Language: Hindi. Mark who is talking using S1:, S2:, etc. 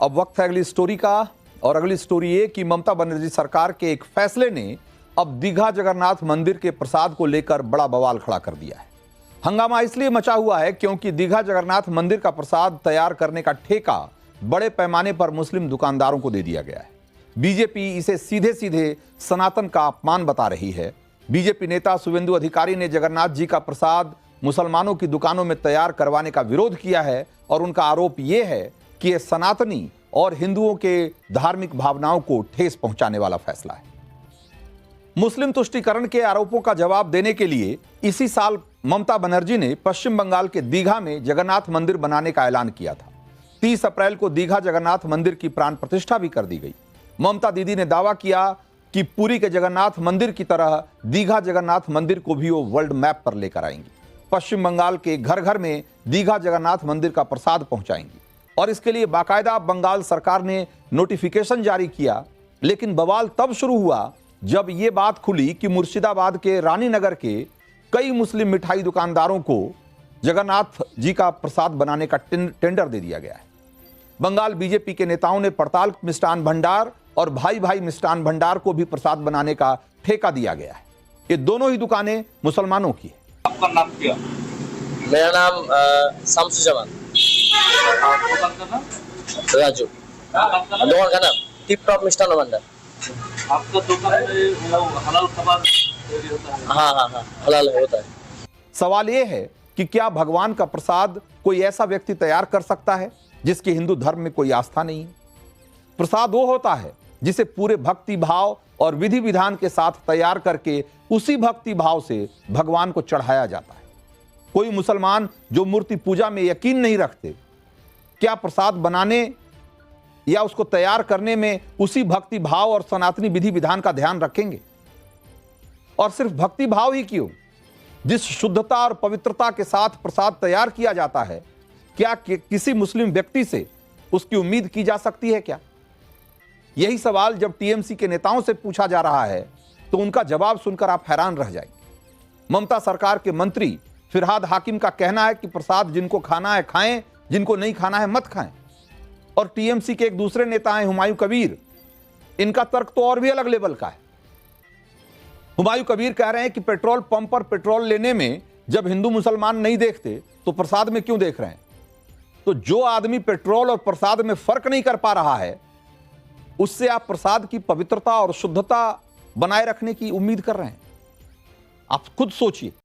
S1: अब वक्त है अगली स्टोरी का। और अगली स्टोरी ये कि ममता बनर्जी सरकार के एक फैसले ने अब दीघा जगन्नाथ मंदिर के प्रसाद को लेकर बड़ा बवाल खड़ा कर दिया है। हंगामा इसलिए मचा हुआ है क्योंकि दीघा जगन्नाथ मंदिर का प्रसाद तैयार करने का ठेका बड़े पैमाने पर मुस्लिम दुकानदारों को दे दिया गया है। बीजेपी इसे सीधे सीधे सनातन का अपमान बता रही है। बीजेपी नेता शुवेंदु अधिकारी ने जगन्नाथ जी का प्रसाद मुसलमानों की दुकानों में तैयार करवाने का विरोध किया है और उनका आरोप यह है कि यह सनातनी और हिंदुओं के धार्मिक भावनाओं को ठेस पहुंचाने वाला फैसला है। मुस्लिम तुष्टीकरण के आरोपों का जवाब देने के लिए इसी साल ममता बनर्जी ने पश्चिम बंगाल के दीघा में जगन्नाथ मंदिर बनाने का ऐलान किया था। 30 अप्रैल को दीघा जगन्नाथ मंदिर की प्राण प्रतिष्ठा भी कर दी गई। ममता दीदी ने दावा किया कि पुरी के जगन्नाथ मंदिर की तरह दीघा जगन्नाथ मंदिर को भी वो वर्ल्ड मैप पर लेकर आएंगी। पश्चिम बंगाल के घर घर में दीघा जगन्नाथ मंदिर का प्रसाद पहुंचाएंगी और इसके लिए बाकायदा बंगाल सरकार ने नोटिफिकेशन जारी किया। लेकिन बवाल तब शुरू हुआ जब यह बात खुली कि मुर्शिदाबाद के रानीनगर के कई मुस्लिम मिठाई दुकानदारों को जगन्नाथ जी का प्रसाद बनाने का टेंडर दे दिया गया है। बंगाल बीजेपी के नेताओं ने पड़ताल मिष्ठान भंडार और भाई भाई मिष्ठान भंडार को भी प्रसाद बनाने का ठेका दिया गया है। ये दोनों ही दुकानें मुसलमानों की है।
S2: आपका नाम क्या?
S3: मेरा नाम शामसुज्जामान।
S2: दुकान का नाम?
S3: राजू। दुकान का नाम टिप टॉप मिष्ठान भंडार।
S2: आपका दुकान में वो हलाल कबाब तैयारी होता है?
S3: हाँ, हलाल होता है।
S1: सवाल यह है कि क्या भगवान का प्रसाद कोई ऐसा व्यक्ति तैयार कर सकता है जिसकी हिंदू धर्म में कोई आस्था नहीं है? प्रसाद वो होता है जिसे पूरे भक्ति भाव और विधि विधान के साथ तैयार करके उसी भक्ति भाव से भगवान को चढ़ाया जाता है। कोई मुसलमान जो मूर्ति पूजा में यकीन नहीं रखते, क्या प्रसाद बनाने या उसको तैयार करने में उसी भक्ति भाव और सनातनी विधि विधान का ध्यान रखेंगे? और सिर्फ भक्ति भाव ही क्यों, जिस शुद्धता और पवित्रता के साथ प्रसाद तैयार किया जाता है, क्या किसी मुस्लिम व्यक्ति से उसकी उम्मीद की जा सकती है क्या? यही सवाल जब टीएमसी के नेताओं से पूछा जा रहा है तो उनका जवाब सुनकर आप हैरान रह जाएंगे। ममता सरकार के मंत्री फिरहाद हाकिम का कहना है कि प्रसाद जिनको खाना है खाएं, जिनको नहीं खाना है मत खाएं। और टीएमसी के एक दूसरे नेता हैं हुमायूं कबीर, इनका तर्क तो और भी अलग लेवल का है। हुमायूं कबीर कह रहे हैं कि पेट्रोल पंप पर पेट्रोल लेने में जब हिंदू मुसलमान नहीं देखते तो प्रसाद में क्यों देख रहे हैं? तो जो आदमी पेट्रोल और प्रसाद में फर्क नहीं कर पा रहा है, उससे आप प्रसाद की पवित्रता और शुद्धता बनाए रखने की उम्मीद कर रहे हैं? आप खुद सोचिए।